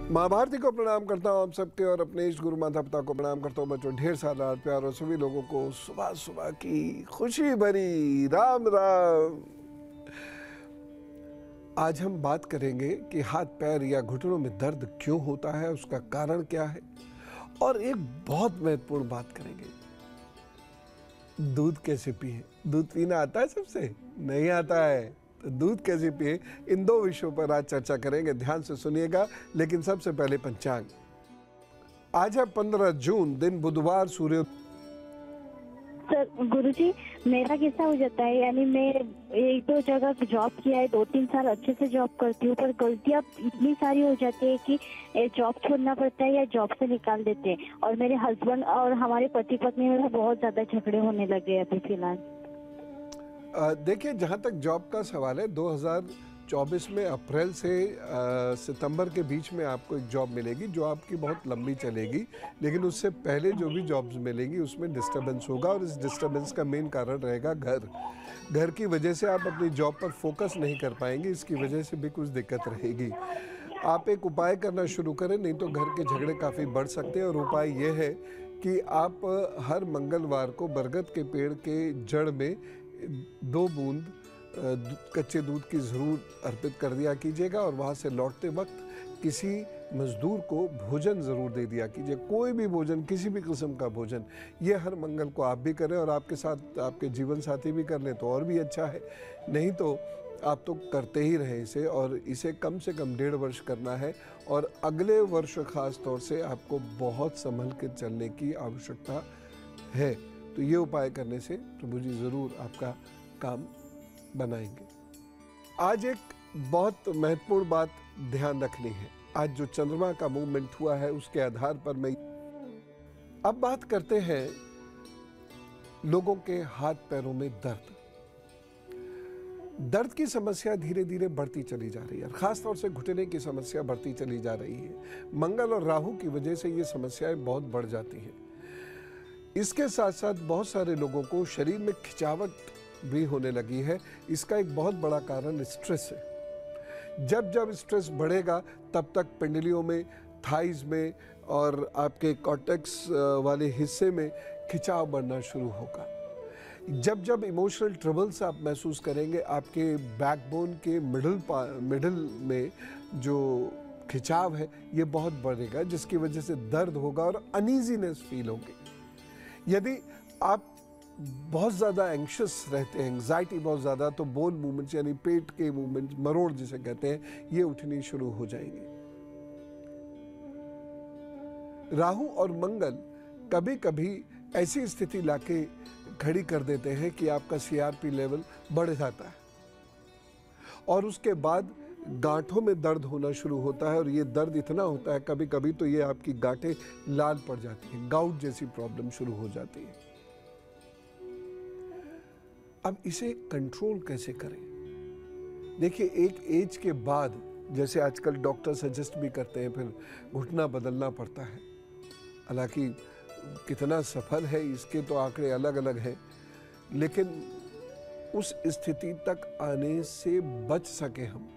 माँ भारती को प्रणाम करता हूँ आप सबके और अपने इष्ट गुरु माता पिता को प्रणाम करता हूँ। बच्चों, ढेर सारा प्यार और सभी लोगों को सुबह सुबह की खुशी भरी राम राम। आज हम बात करेंगे कि हाथ पैर या घुटनों में दर्द क्यों होता है, उसका कारण क्या है, और एक बहुत महत्वपूर्ण बात करेंगे, दूध कैसे पिए। दूध पीना आता है सबसे? नहीं आता है, तो दूध कैसे पिए, इन दो विषयों पर आज चर्चा करेंगे। ध्यान से सुनिएगा। लेकिन सबसे पहले पंचांग। आज है 15 जून, दिन बुधवार, सूर्य। सर गुरुजी, मेरा कैसा हो जाता है, यानी मैं एक दो जगह जॉब किया है, 2-3 साल अच्छे से जॉब करती हूँ, पर गलतियाँ इतनी सारी हो जाती है कि जॉब छोड़ना पड़ता है या जॉब से निकाल देते हैं। और मेरे हस्बैंड और हमारे पति पत्नी में बहुत ज्यादा झगड़े होने लगे अभी फिलहाल। देखिए, जहाँ तक जॉब का सवाल है, 2024 में अप्रैल से सितंबर के बीच में आपको एक जॉब मिलेगी जो आपकी बहुत लंबी चलेगी। लेकिन उससे पहले जो भी जॉब्स मिलेंगी उसमें डिस्टर्बेंस होगा, और इस डिस्टर्बेंस का मेन कारण रहेगा घर की वजह से आप अपनी जॉब पर फोकस नहीं कर पाएंगे। इसकी वजह से भी कुछ दिक्कत रहेगी। आप एक उपाय करना शुरू करें, नहीं तो घर के झगड़े काफ़ी बढ़ सकते हैं। और उपाय ये है कि आप हर मंगलवार को बरगद के पेड़ के जड़ में 2 बूंद कच्चे दूध की ज़रूर अर्पित कर दिया कीजिएगा, और वहाँ से लौटते वक्त किसी मजदूर को भोजन ज़रूर दे दिया कीजिए। कोई भी भोजन, किसी भी किस्म का भोजन, ये हर मंगल को आप भी करें और आपके साथ आपके जीवन साथी भी कर लें तो और भी अच्छा है। नहीं तो आप तो करते ही रहें इसे, और इसे कम से कम 1.5 वर्ष करना है। और अगले वर्ष खास तौर से आपको बहुत संभल के चलने की आवश्यकता है। तो ये उपाय करने से प्रभु जी ज़रूर आपका काम बनाएंगे। आज एक बहुत महत्वपूर्ण बात ध्यान रखनी है। आज जो चंद्रमा का मूवमेंट हुआ है उसके आधार पर मैं अब बात करते हैं लोगों के हाथ पैरों में दर्द की समस्या धीरे धीरे बढ़ती चली जा रही है। खासतौर से घुटने की समस्या बढ़ती चली जा रही है। मंगल और राहु की वजह से ये समस्याएं बहुत बढ़ जाती हैं। इसके साथ साथ बहुत सारे लोगों को शरीर में खिंचावट भी होने लगी है। इसका एक बहुत बड़ा कारण स्ट्रेस है। जब स्ट्रेस बढ़ेगा तब तक पिंडलियों में, थाइज में और आपके कॉर्टेक्स वाले हिस्से में खिंचाव बढ़ना शुरू होगा। जब इमोशनल ट्रबल्स आप महसूस करेंगे, आपके बैकबोन के मिडल में जो खिंचाव है ये बहुत बढ़ेगा, जिसकी वजह से दर्द होगा और अनईजीनेस फील होगी। यदि आप बहुत ज़्यादा एंग्शियस रहते हैं, एंग्जाइटी बहुत ज़्यादा, तो बोन मूवमेंट्स यानी पेट के मूवमेंट्स, मरोड़ जिसे कहते हैं, ये उठनी शुरू हो जाएंगे। राहु और मंगल कभी कभी ऐसी स्थिति लाके खड़ी कर देते हैं कि आपका CRP लेवल बढ़ जाता है और उसके बाद गांठों में दर्द होना शुरू होता है। और ये दर्द इतना होता है कभी कभी तो ये आपकी गांठें लाल पड़ जाती हैं, गाउट जैसी प्रॉब्लम शुरू हो जाती है। अब इसे कंट्रोल कैसे करें? देखिए, एक एज के बाद, जैसे आजकल डॉक्टर सजेस्ट भी करते हैं, फिर घुटना बदलना पड़ता है। हालांकि कितना सफल है इसके तो आंकड़े अलग अलग हैं, लेकिन उस स्थिति तक आने से बच सके हम।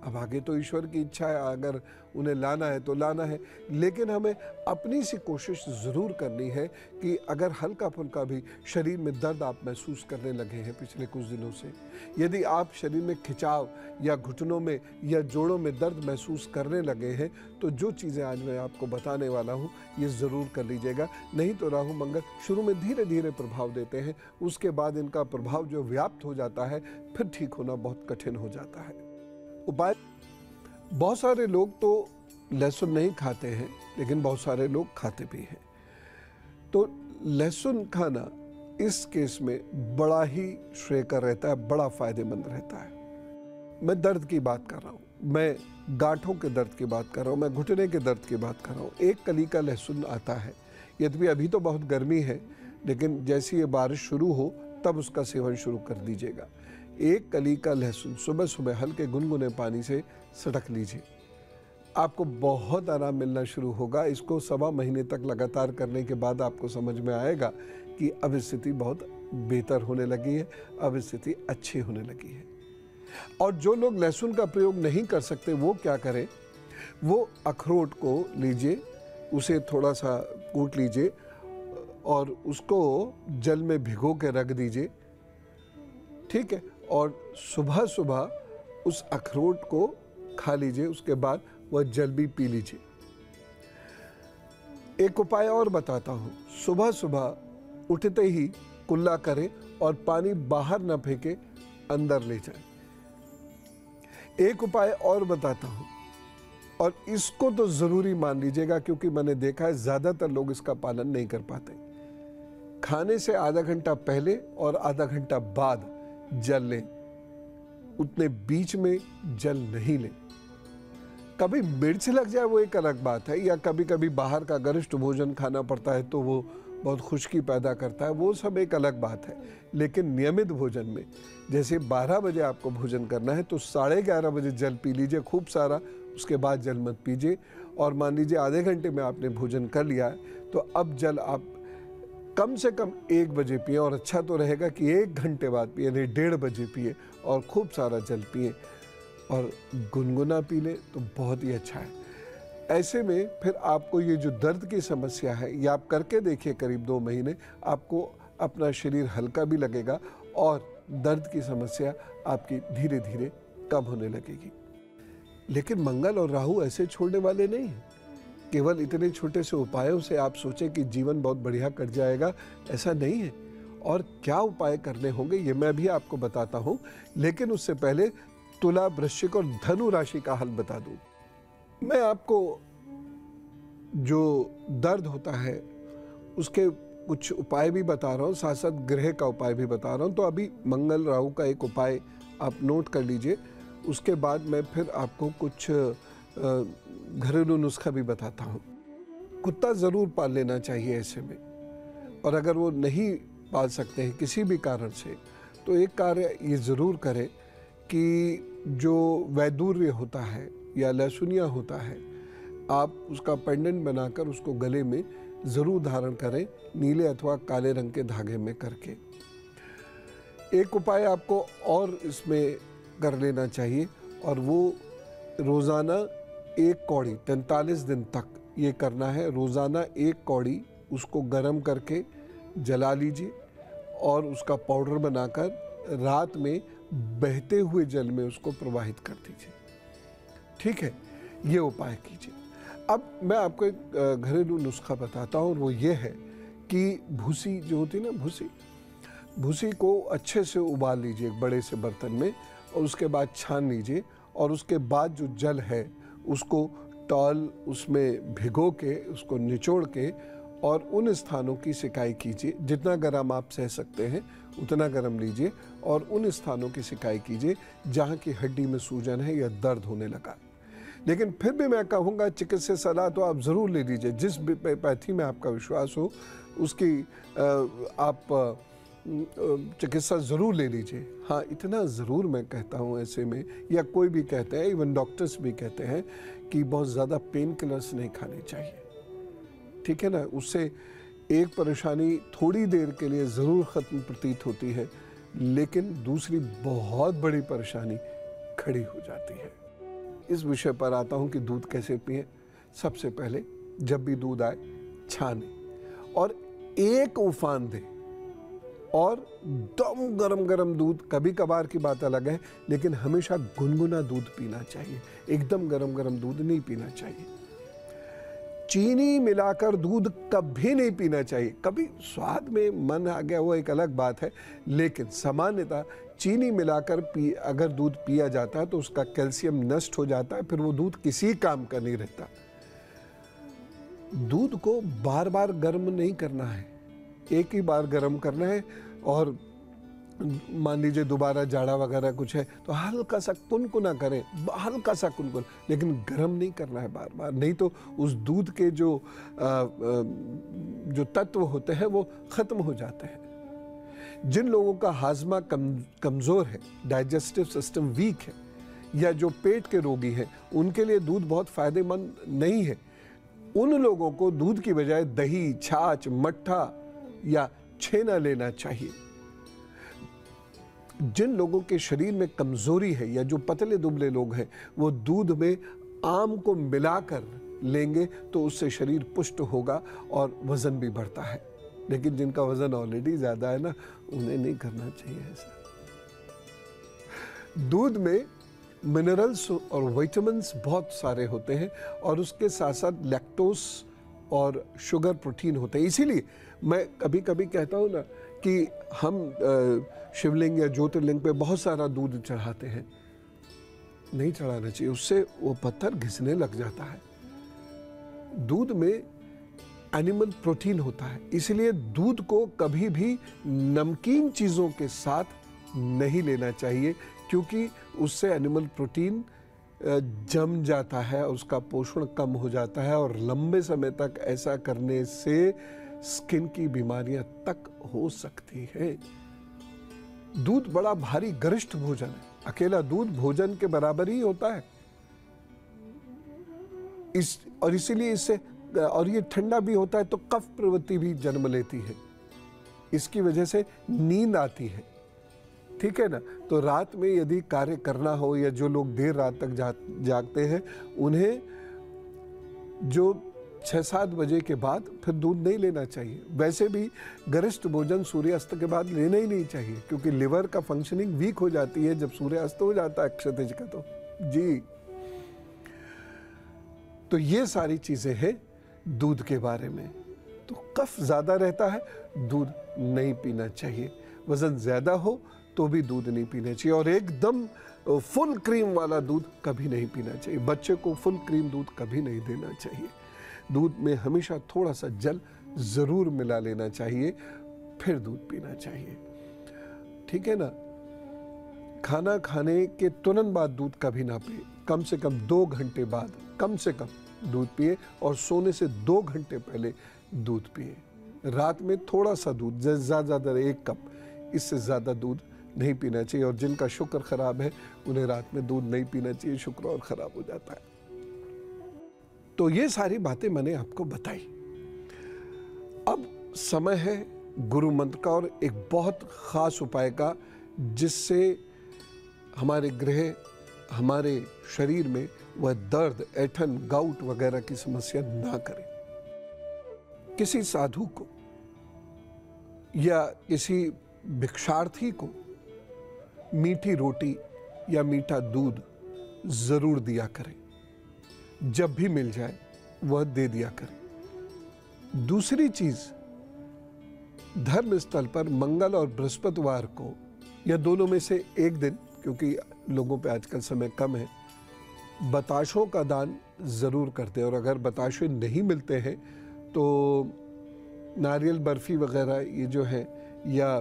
अब आगे तो ईश्वर की इच्छा है, अगर उन्हें लाना है तो लाना है। लेकिन हमें अपनी सी कोशिश ज़रूर करनी है कि अगर हल्का फुल्का भी शरीर में दर्द आप महसूस करने लगे हैं पिछले कुछ दिनों से, यदि आप शरीर में खिंचाव या घुटनों में या जोड़ों में दर्द महसूस करने लगे हैं, तो जो चीज़ें आज मैं आपको बताने वाला हूँ ये ज़रूर कर लीजिएगा। नहीं तो राहु मंगल शुरू में धीरे धीरे प्रभाव देते हैं, उसके बाद इनका प्रभाव जो व्याप्त हो जाता है, फिर ठीक होना बहुत कठिन हो जाता है। उपाय, बहुत सारे लोग तो लहसुन नहीं खाते हैं, लेकिन बहुत सारे लोग खाते भी हैं। तो लहसुन खाना इस केस में बड़ा ही श्रेयकर रहता है, बड़ा फायदेमंद रहता है। मैं दर्द की बात कर रहा हूँ, मैं गांठों के दर्द की बात कर रहा हूँ, मैं घुटने के दर्द की बात कर रहा हूँ। 1 कली का लहसुन आता है। यद्यपि अभी तो बहुत गर्मी है, लेकिन जैसी ये बारिश शुरू हो तब उसका सेवन शुरू कर दीजिएगा। 1 कली का लहसुन सुबह सुबह हल्के गुनगुने पानी से सटक लीजिए, आपको बहुत आराम मिलना शुरू होगा। इसको 1.25 महीने तक लगातार करने के बाद आपको समझ में आएगा कि अब स्थिति बहुत बेहतर होने लगी है, अब स्थिति अच्छी होने लगी है। और जो लोग लहसुन का प्रयोग नहीं कर सकते वो क्या करें? वो अखरोट को लीजिए, उसे थोड़ा सा कूट लीजिए और उसको जल में भिगो के रख दीजिए, ठीक है। और सुबह सुबह उस अखरोट को खा लीजिए, उसके बाद वह जल भी पी लीजिए। एक उपाय और बताता हूँ, सुबह सुबह उठते ही कुल्ला करें और पानी बाहर न फेंके, अंदर ले जाए। एक उपाय और बताता हूँ और इसको तो ज़रूरी मान लीजिएगा, क्योंकि मैंने देखा है ज़्यादातर लोग इसका पालन नहीं कर पाते। खाने से आधा घंटा पहले और आधा घंटा बाद जल लें, उतने बीच में जल नहीं लें। कभी मिर्च लग जाए वो एक अलग बात है, या कभी कभी बाहर का गरिष्ठ भोजन खाना पड़ता है तो वो बहुत खुश्की पैदा करता है, वो सब एक अलग बात है। लेकिन नियमित भोजन में जैसे 12 बजे आपको भोजन करना है तो 11:30 बजे जल पी लीजिए खूब सारा, उसके बाद जल मत पीजिए। और मान लीजिए आधे घंटे में आपने भोजन कर लिया है तो अब जल आप कम से कम 1 बजे पिए, और अच्छा तो रहेगा कि 1 घंटे बाद पिए, नहीं 1:30 बजे पिए और खूब सारा जल पिए और गुनगुना पी ले तो बहुत ही अच्छा है। ऐसे में फिर आपको ये जो दर्द की समस्या है ये आप करके देखिए करीब 2 महीने, आपको अपना शरीर हल्का भी लगेगा और दर्द की समस्या आपकी धीरे धीरे कम होने लगेगी। लेकिन मंगल और राहु ऐसे छोड़ने वाले नहीं हैं। केवल इतने छोटे से उपायों से आप सोचें कि जीवन बहुत बढ़िया कट जाएगा, ऐसा नहीं है। और क्या उपाय करने होंगे ये मैं भी आपको बताता हूँ, लेकिन उससे पहले तुला, वृश्चिक और धनु राशि का हल बता दूं। मैं आपको जो दर्द होता है उसके कुछ उपाय भी बता रहा हूँ, साथ साथ ग्रह का उपाय भी बता रहा हूँ। तो अभी मंगल राहु का एक उपाय आप नोट कर लीजिए, उसके बाद मैं फिर आपको कुछ घरेलू नुस्खा भी बताता हूँ। कुत्ता ज़रूर पाल लेना चाहिए ऐसे में, और अगर वो नहीं पाल सकते हैं किसी भी कारण से तो एक कार्य ये ज़रूर करें कि जो वैदूर्य होता है या लहसुनिया होता है, आप उसका पेंडेंट बनाकर उसको गले में ज़रूर धारण करें, नीले अथवा काले रंग के धागे में करके। एक उपाय आपको और इसमें कर लेना चाहिए, और वो रोज़ाना 1 कौड़ी 43 दिन तक ये करना है। रोज़ाना 1 कौड़ी उसको गर्म करके जला लीजिए और उसका पाउडर बनाकर रात में बहते हुए जल में उसको प्रवाहित कर दीजिए, ठीक है। ये उपाय कीजिए। अब मैं आपको एक घरेलू नुस्खा बताता हूँ, और वो ये है कि भूसी जो होती है ना, भूसी को अच्छे से उबाल लीजिए एक बड़े से बर्तन में, और उसके बाद छान लीजिए, और उसके बाद जो जल है उसको टॉल उसमें भिगो के उसको निचोड़ के और उन स्थानों की सिकाई कीजिए। जितना गर्म आप सह सकते हैं उतना गर्म लीजिए और उन स्थानों की सिकाई कीजिए जहाँ की हड्डी में सूजन है या दर्द होने लगा। लेकिन फिर भी मैं कहूँगा चिकित्सक सलाह तो आप ज़रूर ले लीजिए, जिस पैथी में आपका विश्वास हो उसकी आप चिकित्सा ज़रूर ले लीजिए। हाँ, इतना ज़रूर मैं कहता हूँ ऐसे में, या कोई भी कहते हैं, इवन डॉक्टर्स भी कहते हैं कि बहुत ज़्यादा पेन किलर्स नहीं खाने चाहिए, ठीक है ना। उससे एक परेशानी थोड़ी देर के लिए ज़रूर ख़त्म प्रतीत होती है, लेकिन दूसरी बहुत बड़ी परेशानी खड़ी हो जाती है। इस विषय पर आता हूँ कि दूध कैसे पिएं। सबसे पहले जब भी दूध आए छाने और एक उफान दें, और दम गरम गरम दूध, कभी कभार की बात अलग है, लेकिन हमेशा गुनगुना दूध पीना चाहिए, एकदम गरम गरम दूध नहीं पीना चाहिए। चीनी मिलाकर दूध कभी नहीं पीना चाहिए। कभी स्वाद में मन आ गया वो एक अलग बात है, लेकिन सामान्यतः चीनी मिलाकर अगर दूध पिया जाता है तो उसका कैल्शियम नष्ट हो जाता है, फिर वो दूध किसी काम का नहीं रहता। दूध को बार बार गर्म नहीं करना है, एक ही बार गर्म करना है, और मान लीजिए दोबारा जाड़ा वगैरह कुछ है तो हल्का सा कुनकुना करें, हल्का सा कुनकुन, लेकिन गर्म नहीं करना है बार बार, नहीं तो उस दूध के जो तत्व होते हैं वो खत्म हो जाते हैं। जिन लोगों का हाजमा कमज़ोर है, डाइजेस्टिव सिस्टम वीक है, या जो पेट के रोगी हैं, उनके लिए दूध बहुत फ़ायदेमंद नहीं है। उन लोगों को दूध की बजाय दही, छाछ, मट्ठा या छेना लेना चाहिए। जिन लोगों के शरीर में कमजोरी है या जो पतले दुबले लोग हैं, वो दूध में आम को मिलाकर लेंगे तो उससे शरीर पुष्ट होगा और वजन भी बढ़ता है। लेकिन जिनका वजन ऑलरेडी ज़्यादा है ना, उन्हें नहीं करना चाहिए ऐसा। दूध में मिनरल्स और विटामिन्स बहुत सारे होते हैं और उसके साथ साथ लैक्टोज और शुगर प्रोटीन होते हैं। इसीलिए मैं कभी कभी कहता हूँ ना कि हम शिवलिंग या ज्योतिर्लिंग पे बहुत सारा दूध चढ़ाते हैं। नहीं चढ़ाना चाहिए, उससे वो पत्थर घिसने लग जाता है। दूध में एनिमल प्रोटीन होता है, इसलिए दूध को कभी भी नमकीन चीज़ों के साथ नहीं लेना चाहिए, क्योंकि उससे एनिमल प्रोटीन जम जाता है, उसका पोषण कम हो जाता है और लंबे समय तक ऐसा करने से स्किन की बीमारियां तक हो सकती हैं। दूध बड़ा भारी गरिष्ठ भोजन है, अकेला दूध भोजन के बराबर ही होता है। इसीलिए इससे, और ये ठंडा भी होता है तो कफ प्रवृत्ति भी जन्म लेती है, इसकी वजह से नींद आती है। ठीक है ना। तो रात में यदि कार्य करना हो या जो लोग देर रात तक जागते हैं, उन्हें जो 6-7 बजे के बाद फिर दूध नहीं लेना चाहिए। वैसे भी गरिष्ठ भोजन सूर्यास्त के बाद लेना ही नहीं चाहिए, क्योंकि लिवर का फंक्शनिंग वीक हो जाती है जब सूर्यास्त हो जाता है क्षितिज का। तो जी, तो ये सारी चीजें हैं दूध के बारे में। तो कफ ज्यादा रहता है, दूध नहीं पीना चाहिए। वजन ज्यादा हो तो भी दूध नहीं पीना चाहिए, और एकदम फुल क्रीम वाला दूध कभी नहीं पीना चाहिए। बच्चे को फुल क्रीम दूध कभी नहीं देना चाहिए। दूध में हमेशा थोड़ा सा जल जरूर मिला लेना चाहिए, फिर दूध पीना चाहिए। ठीक है ना। खाना खाने के तुरंत बाद दूध कभी ना पिए, कम से कम 2 घंटे बाद कम से कम दूध पिए, और सोने से 2 घंटे पहले दूध पिए। रात में थोड़ा सा दूध, ज़्यादा 1 कप, इससे ज़्यादा दूध नहीं पीना चाहिए। और जिनका शुक्र खराब है उन्हें रात में दूध नहीं पीना चाहिए, शुक्र और खराब हो जाता है। तो ये सारी बातें मैंने आपको बताई। अब समय है गुरु मंत्र का और एक बहुत खास उपाय का, जिससे हमारे गृह, हमारे शरीर में वह दर्द, ऐंठन, गाउट वगैरह की समस्या ना करे। किसी साधु को या किसी भिक्षार्थी को मीठी रोटी या मीठा दूध जरूर दिया करें। जब भी मिल जाए वह दे दिया करें। दूसरी चीज, धर्म स्थल पर मंगल और बृहस्पतिवार को या दोनों में से एक दिन, क्योंकि लोगों पे आजकल समय कम है, बताशों का दान जरूर करते हैं। और अगर बताशे नहीं मिलते हैं तो नारियल बर्फी वगैरह ये जो है, या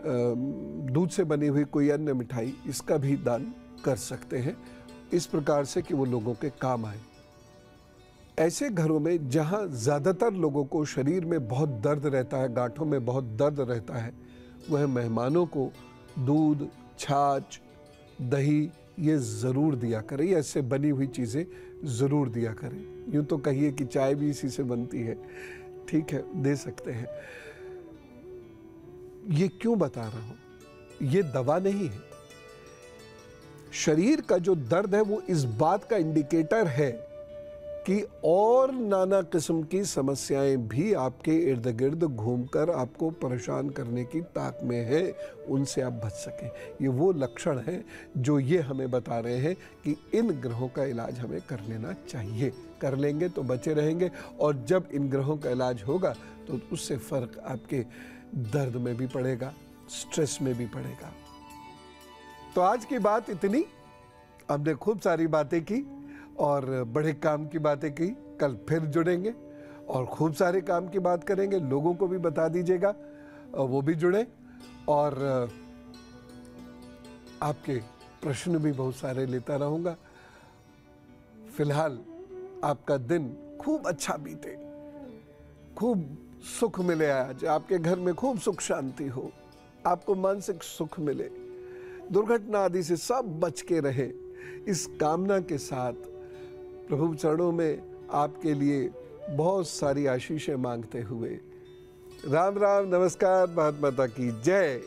दूध से बनी हुई कोई अन्य मिठाई, इसका भी दान कर सकते हैं, इस प्रकार से कि वो लोगों के काम आए। ऐसे घरों में जहाँ ज़्यादातर लोगों को शरीर में बहुत दर्द रहता है, गांठों में बहुत दर्द रहता है, वह मेहमानों को दूध, छाछ, दही ये ज़रूर दिया करें, या इससे बनी हुई चीज़ें ज़रूर दिया करें। यूँ तो कहिए कि चाय भी इसी से बनती है, ठीक है, दे सकते हैं। ये क्यों बता रहा हूँ, ये दवा नहीं है। शरीर का जो दर्द है वो इस बात का इंडिकेटर है कि और नाना किस्म की समस्याएं भी आपके इर्द गिर्द घूमकर आपको परेशान करने की ताक में है, उनसे आप बच सकें। ये वो लक्षण हैं जो ये हमें बता रहे हैं कि इन ग्रहों का इलाज हमें कर लेना चाहिए। कर लेंगे तो बचे रहेंगे, और जब इन ग्रहों का इलाज होगा तो उससे फर्क आपके दर्द में भी पड़ेगा, स्ट्रेस में भी पड़ेगा। तो आज की बात इतनी। हमने खूब सारी बातें की और बड़े काम की बातें की। कल फिर जुड़ेंगे और खूब सारे काम की बात करेंगे। लोगों को भी बता दीजिएगा, वो भी जुड़े, और आपके प्रश्न भी बहुत सारे लेता रहूँगा। फिलहाल आपका दिन खूब अच्छा बीते, खूब सुख मिले, आज आपके घर में खूब सुख शांति हो, आपको मानसिक सुख मिले, दुर्घटना आदि से सब बच के रहे, इस कामना के साथ प्रभु चरणों में आपके लिए बहुत सारी आशीषें मांगते हुए राम राम, नमस्कार, भारत माता की जय।